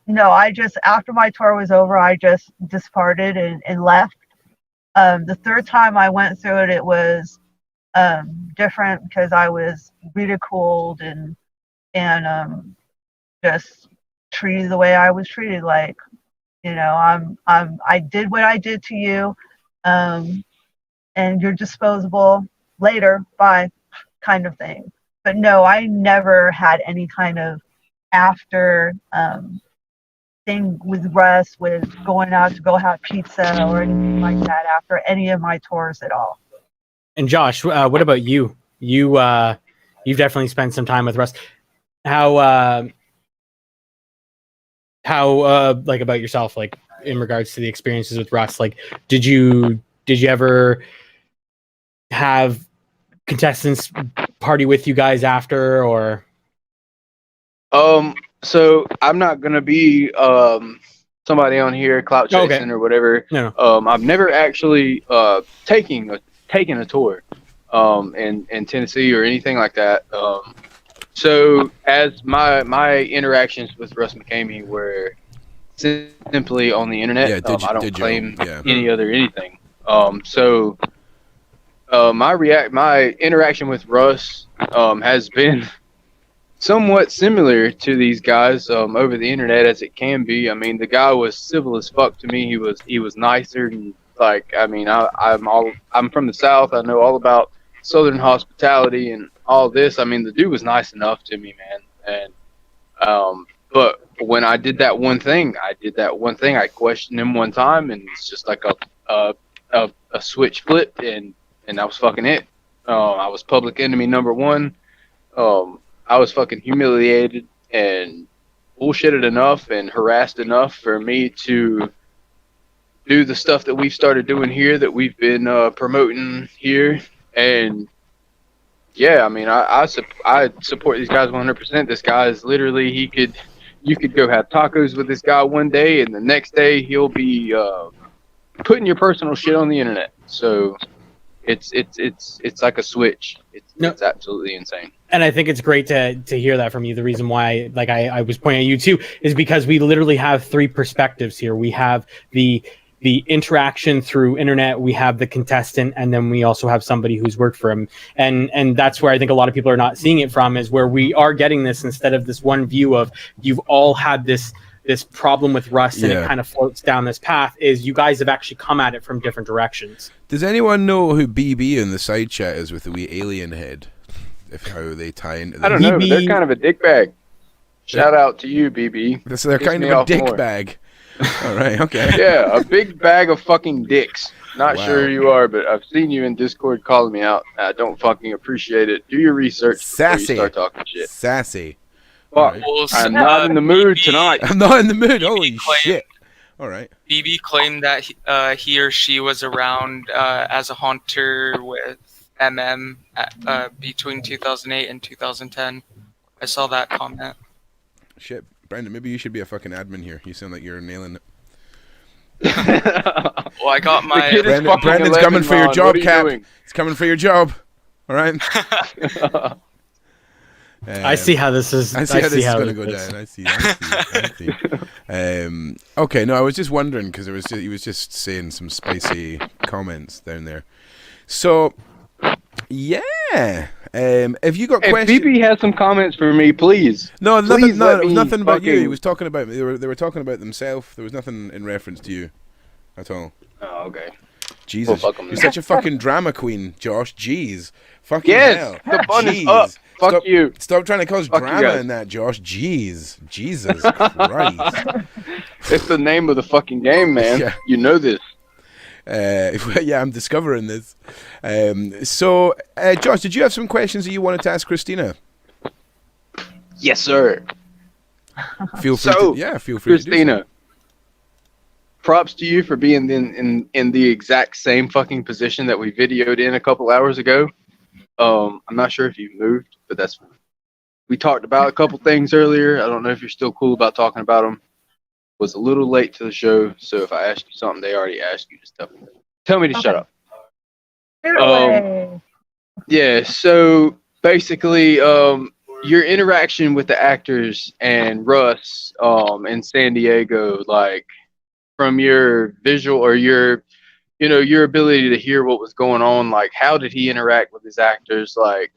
S4: no, I just, after my tour was over, I just discarded and left. The third time I went through it, it was different because I was ridiculed and just treated the way I was treated. Like, I did what I did to you, and you're disposable later. Bye, kind of thing. But no, I never had any kind of after thing with Russ, with going out to go have pizza or anything like that after any of my tours at all.
S3: And Josh, what about you? You've definitely spent some time with Russ. How like about yourself, like in regards to the experiences with Russ? Like, did you ever have contestants party with you guys after, or?
S5: So I'm not gonna be somebody on here clout chasing or whatever.
S3: No.
S5: I've never actually taken a tour in Tennessee or anything like that. So as my interactions with Russ Mckamey were simply on the internet.
S1: Yeah,
S5: I don't claim
S1: yeah.
S5: any other anything. So my interaction with Russ has been somewhat similar to these guys over the internet as it can be. I mean, the guy was civil as fuck to me. He was nicer and like, I mean, I'm from the South. I know all about Southern hospitality and all this. I mean, the dude was nice enough to me, man. And but when I did that one thing, I questioned him one time, and it's just like a switch flipped, and that was fucking it. I was public enemy number one. I was fucking humiliated and bullshitted enough and harassed enough for me to do the stuff that we've started doing here, that we've been promoting here. And yeah, I mean, I support these guys 100%. This guy is literally, you could go have tacos with this guy one day, and the next day he'll be putting your personal shit on the internet. So it's like a switch. It's absolutely insane.
S3: And I think it's great to hear that from you. The reason why, like I was pointing at you too, is because we literally have three perspectives here. We have the interaction through internet, we have the contestant, and then we also have somebody who's worked for him. And that's where I think a lot of people are not seeing it from, is where we are getting this instead of this one view of you've all had this problem with Russ and it kind of floats down this path, is you guys have actually come at it from different directions.
S1: Does anyone know who BB in the side chat is with the wee alien head? If how they tie into
S5: I don't know, but they're kind of a dick bag. Shout out to you, BB.
S1: So they're kind of a dick bag. All right, okay.
S5: Yeah, a big bag of fucking dicks. Not sure who you are, but I've seen you in Discord calling me out. I don't fucking appreciate it. Do your research before you start talking shit.
S1: Sassy.
S5: Fuck.
S2: Well,
S5: I'm not in the mood tonight.
S1: I'm not in the mood. Holy shit. All right.
S2: BB claimed that he or she was around as a haunter with MM between 2008 and 2010. I saw that comment.
S1: Shit, Brandon, maybe you should be a fucking admin here. You sound like you're nailing it.
S2: Well, I got my...
S1: Brandon's coming for your job, Cap. He's coming for your job. All right?
S3: I see how this is.
S1: I see how this is going to go down. I see. Okay, no, I was just wondering because he was just saying some spicy comments down there. So, yeah. Have you got questions?
S5: If BB has some comments for me, please.
S1: No,
S5: please
S1: nothing about you. He was talking about they were talking about themselves. There was nothing in reference to you at all.
S5: Oh, okay.
S1: Jesus, you're such a fucking drama queen, Josh. Jeez, fucking hell.
S5: The fun is up. Fuck you.
S1: Stop trying to cause drama in that, Josh. Jeez, Jesus Christ.
S5: It's the name of the fucking game, man. Yeah. You know this.
S1: Yeah, I'm discovering this. So, Josh, did you have some questions that you wanted to ask Christina?
S5: Yes, sir.
S1: Feel free,
S5: Christina,
S1: to do so.
S5: Props to you for being in the exact same fucking position that we videoed in a couple hours ago. I'm not sure if you've moved, but we talked about a couple things earlier. I don't know if you're still cool about talking about them. Was a little late to the show, so if I asked you something they already asked you, just tell me to shut up.
S4: Yeah,
S5: so basically, your interaction with the actors and Russ in San Diego, like from your visual or your your ability to hear what was going on, like how did he interact with his actors? Like,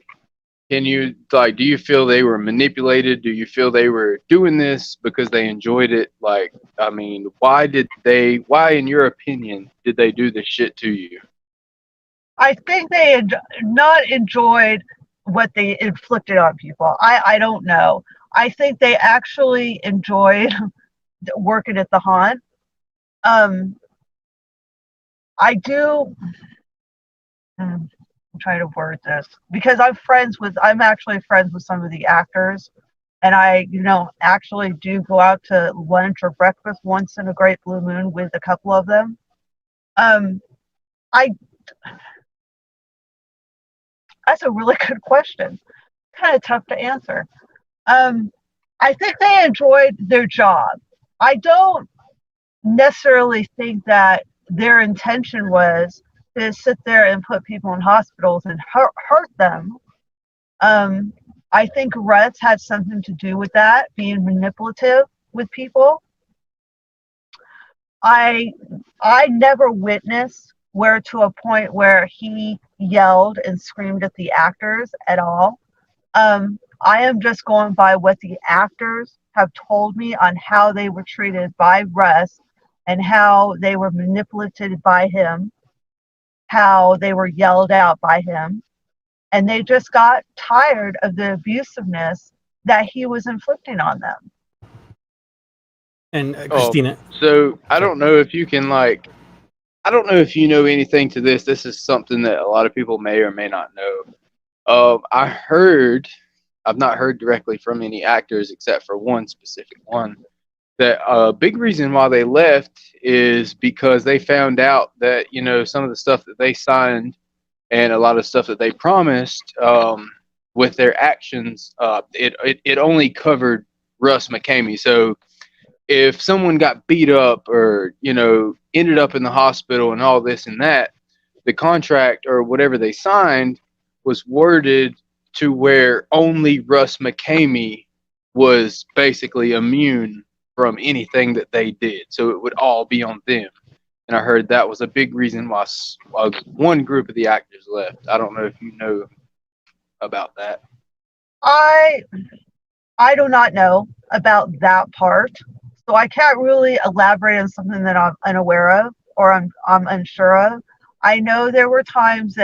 S5: can you do you feel they were manipulated? Do you feel they were doing this because they enjoyed it? Like, I mean, why in your opinion did they do this shit to you?
S4: I think they had not enjoyed what they inflicted on people. I don't know. I think they actually enjoyed working at the haunt. Um, I do. I'm trying to word this because I'm actually friends with some of the actors, and I, actually do go out to lunch or breakfast once in a great blue moon with a couple of them. Um, I That's a really good question. Kind of tough to answer. Um, I think they enjoyed their job. I don't necessarily think that their intention was to sit there and put people in hospitals and hurt them. Um, I think Reds had something to do with that, being manipulative with people. I I never witnessed where to a point where he yelled and screamed at the actors at all. I am just going by what the actors have told me on how they were treated by Russ and how they were manipulated by him, how they were yelled out by him, and they just got tired of the abusiveness that he was inflicting on them.
S3: And Christina,
S5: So I
S3: sorry.
S5: don't know if you can I don't know if you know anything to this. This is something that a lot of people may or may not know. I've not heard directly from any actors except for one specific one, that a big reason why they left is because they found out that, some of the stuff that they signed and a lot of stuff that they promised with their actions, it only covered Russ Mckamey. So if someone got beat up or, ended up in the hospital and all this and that, the contract or whatever they signed was worded to where only Russ Mckamey was basically immune from anything that they did. So it would all be on them. And I heard that was a big reason why one group of the actors left. I don't know if you know about that.
S4: I I do not know about that part, so I can't really elaborate on something that I'm unaware of or I'm unsure of. I know there were times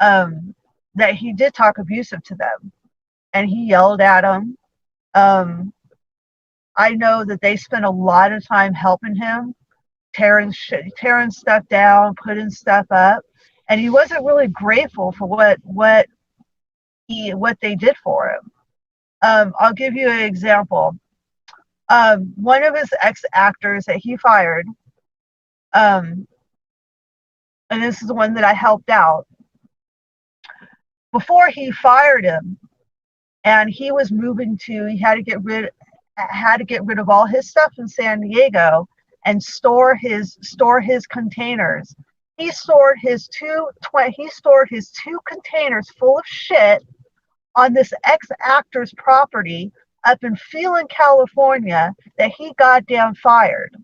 S4: um, that he did talk abusive to them, and he yelled at them. Um, I know that they spent a lot of time helping him, tearing stuff down, putting stuff up, and he wasn't really grateful for what they did for him. I'll give you an example. One of his ex actors that he fired, um, and this is the one that I helped out before he fired him, and he was moving to. He had to get rid of all his stuff in San Diego and store his containers. He stored his two containers full of shit on this ex actor's property up in Phelan, California, that he goddamn fired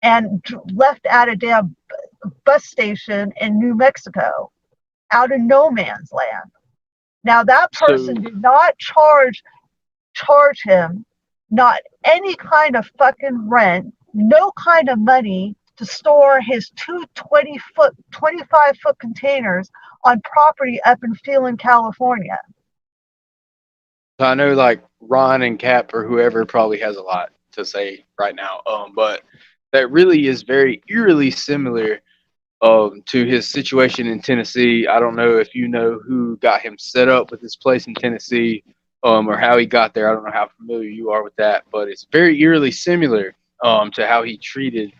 S4: and left at a damn bus station in New Mexico, out in no man's land. Now that person did not charge him not any kind of fucking rent, no kind of money to store his 25-foot containers on property up in Phelan, California.
S5: I know like Ron and Cap or whoever probably has a lot to say right now. But that really is very eerily similar to his situation in Tennessee. I don't know if you know who got him set up with this place in Tennessee, or how he got there. I don't know how familiar you are with that, but it's very eerily similar to how he treated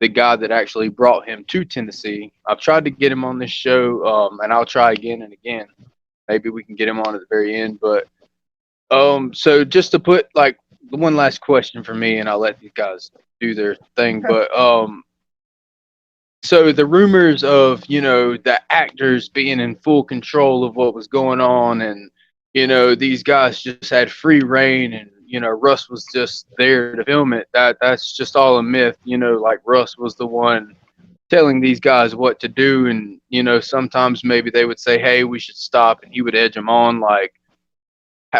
S5: the guy that actually brought him to Tennessee. I've tried to get him on this show, and I'll try again and again. Maybe we can get him on at the very end. But so just to put like one last question for me, and I'll let these guys do their thing. But so the rumors of the actors being in full control of what was going on and you know, these guys just had free reign, and you know, Russ was just there to film it. That's just all a myth. You know, like Russ was the one telling these guys what to do, and you know, sometimes maybe they would say, "Hey, we should stop," and he would edge them on. Like,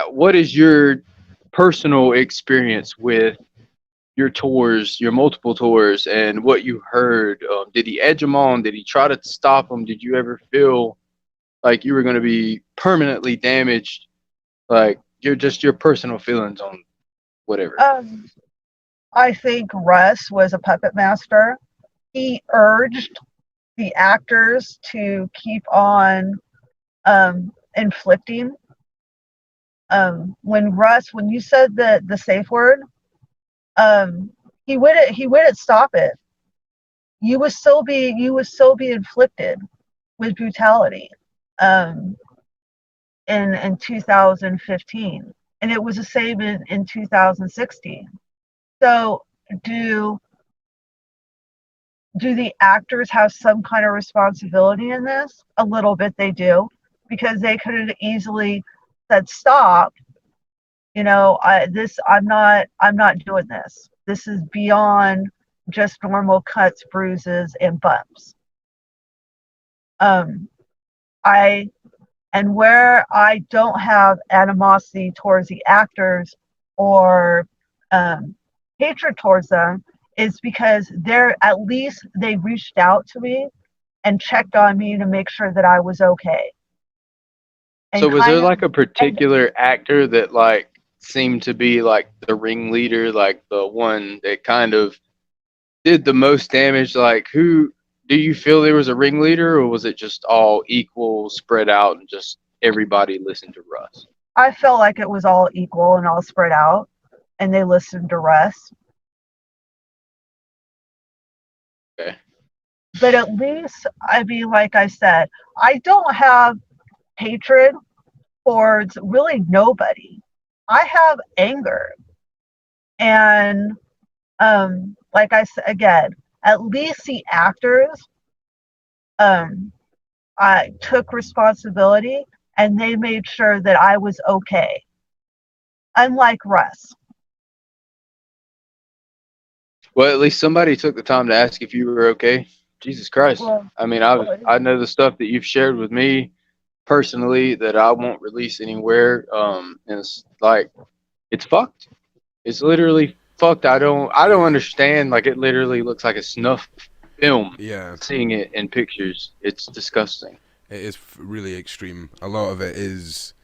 S5: what is your personal experience with your tours, your multiple tours, and what you heard? Did he edge them on? Did he try to stop them? Did you ever feel like you were going to be permanently damaged? Like, your personal feelings on whatever.
S4: I think Russ was a puppet master. He urged the actors to keep on inflicting. When you said the safe word, he wouldn't stop it. You would still be inflicted with brutality. In 2015, and it was the same in 2016. So do the actors have some kind of responsibility in this? A little bit they do, because they could have easily said stop. You know, I'm not doing this. This is beyond just normal cuts, bruises, and bumps. And where I don't have animosity towards the actors or hatred towards them is because at least they reached out to me and checked on me to make sure that I was okay. And
S5: so was there like a particular actor that like seemed to be like the ringleader, like the one that kind of did the most damage? Like, who do you feel there was a ringleader, or was it just all equal, spread out, and just everybody listened to Russ?
S4: I felt like it was all equal and all spread out, and they listened to Russ.
S5: Okay.
S4: But at least, I mean, like I said, I don't have hatred towards really nobody. I have anger. And like I said, again, at least the actors I took responsibility and they made sure that I was okay. Unlike Russ.
S5: Well, at least somebody took the time to ask if you were okay. Jesus Christ.
S4: Well,
S5: I mean, I know the stuff that you've shared with me personally that I won't release anywhere. And it's like, it's fucked. It's literally fucked. I don't understand. Like, it literally looks like a snuff film.
S1: Yeah.
S5: Seeing it in pictures, it's disgusting.
S1: It is really extreme. A lot of it is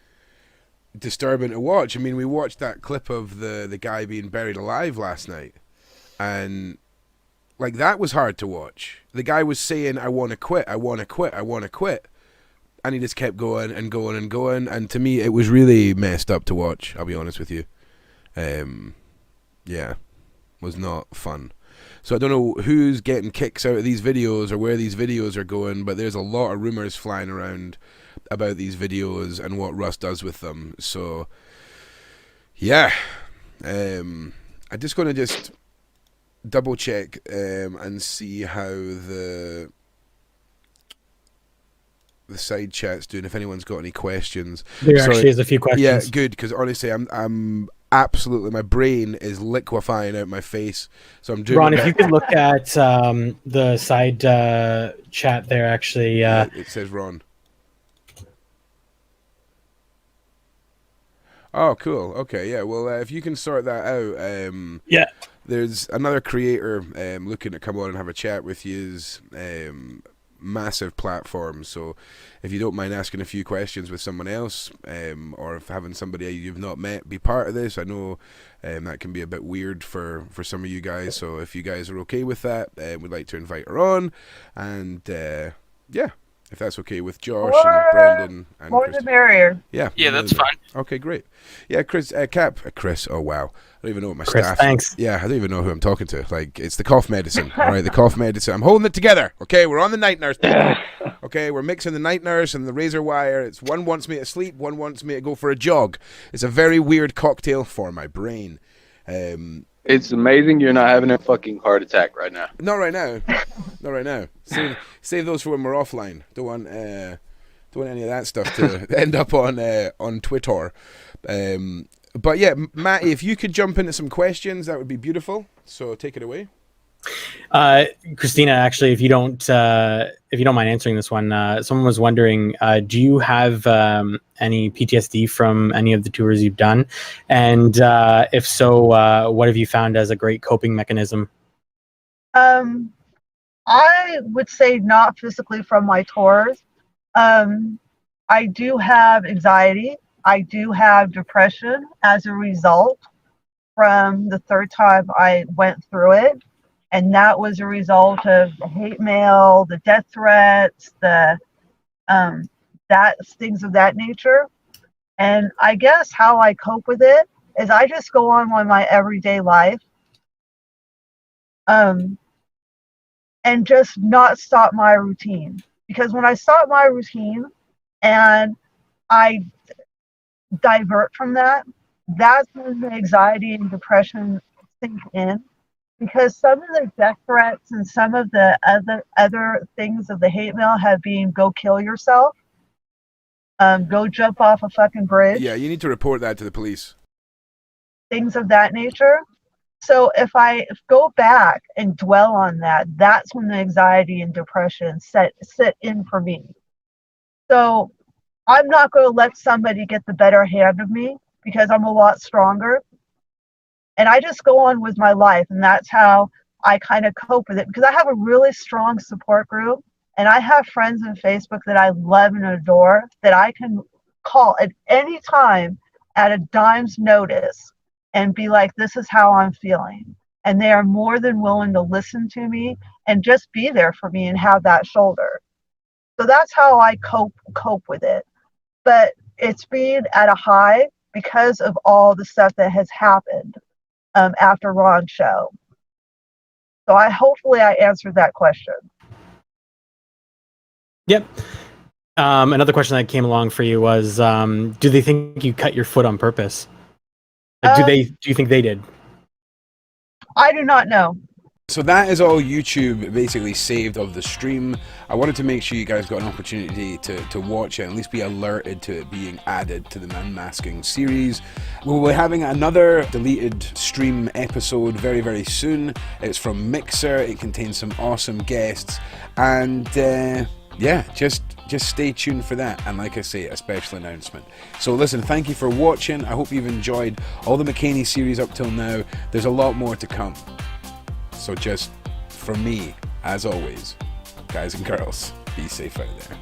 S1: disturbing to watch. I mean, we watched that clip of the guy being buried alive last night, and like, that was hard to watch. The guy was saying, "I want to quit. I want to quit. I want to quit," and he just kept going and going and going. And to me, it was really messed up to watch. I'll be honest with you. Yeah, was not fun. So I don't know who's getting kicks out of these videos or where these videos are going, but there's a lot of rumors flying around about these videos and what Russ does with them. So yeah, I'm just going to double check and see how the side chat's doing, if anyone's got any questions.
S3: There actually is a few questions.
S1: Yeah, good, because honestly, I'm absolutely, my brain is liquefying out my face. So I'm doing.
S3: Ron, if you could look at the side chat there, actually.
S1: It says Ron. Oh, cool. Okay, yeah. Well, if you can sort that out,
S3: yeah.
S1: There's another creator looking to come on and have a chat with you. Massive platform, so if you don't mind asking a few questions with someone else, or if having somebody you've not met be part of this, I know that can be a bit weird for some of you guys. So if you guys are okay with that, we'd like to invite her on, and yeah, if that's okay with Josh and Brendan and
S4: more
S1: Chris.
S4: the merrier.
S1: Yeah,
S2: that's fine.
S1: Okay, great. Yeah, Chris, Chris. Oh wow, I don't even know what my
S3: Chris,
S1: staff.
S3: Thanks.
S1: Yeah, I don't even know who I'm talking to. Like, it's the cough medicine. All right, the cough medicine. I'm holding it together. Okay, we're on the night nurse. Okay, we're mixing the night nurse and the razor wire. It's one wants me to sleep, one wants me to go for a jog. It's a very weird cocktail for my brain.
S5: It's amazing you're not having a fucking heart attack right now.
S1: Not right now. Not right now. Save those for when we're offline. Don't Don't want any of that stuff to end up on Twitter. But yeah, Matty, if you could jump into some questions, that would be beautiful. So take it away.
S3: Christina, actually, if you don't mind answering this one, someone was wondering, do you have any PTSD from any of the tours you've done? And if so, what have you found as a great coping mechanism?
S4: I would say not physically from my tours. I do have anxiety. I do have depression as a result from the third time I went through it. And that was a result of the hate mail, the death threats, the things of that nature. And I guess how I cope with it is I just go on with my everyday life, and just not stop my routine. Because when I stop my routine and I divert from that, that's when the anxiety and depression sink in. Because some of the death threats and some of the other things of the hate mail have been go kill yourself, go jump off a fucking bridge.
S1: Yeah, you need to report that to the police.
S4: Things of that nature. So if I go back and dwell on that, that's when the anxiety and depression sit in for me. So I'm not going to let somebody get the better hand of me because I'm a lot stronger. And I just go on with my life, and that's how I kind of cope with it, because I have a really strong support group, and I have friends on Facebook that I love and adore that I can call at any time at a dime's notice and be like, this is how I'm feeling. And they are more than willing to listen to me and just be there for me and have that shoulder. So that's how I cope with it. But it's been at a high because of all the stuff that has happened after Ron's show. So hopefully I answered that question.
S3: Yep. Another question that came along for you was, do they think you cut your foot on purpose? Like, do you think they did?
S4: I do not know.
S1: So that is all YouTube basically saved of the stream. I wanted to make sure you guys got an opportunity to watch it, at least be alerted to it being added to the Unmasking series. We'll be having another deleted stream episode very, very soon. It's from Mixer. It contains some awesome guests. And yeah, just stay tuned for that. And like I say, a special announcement. So listen, thank you for watching. I hope you've enjoyed all the Mckamey series up till now. There's a lot more to come. So just from me, as always, guys and girls, be safe out there.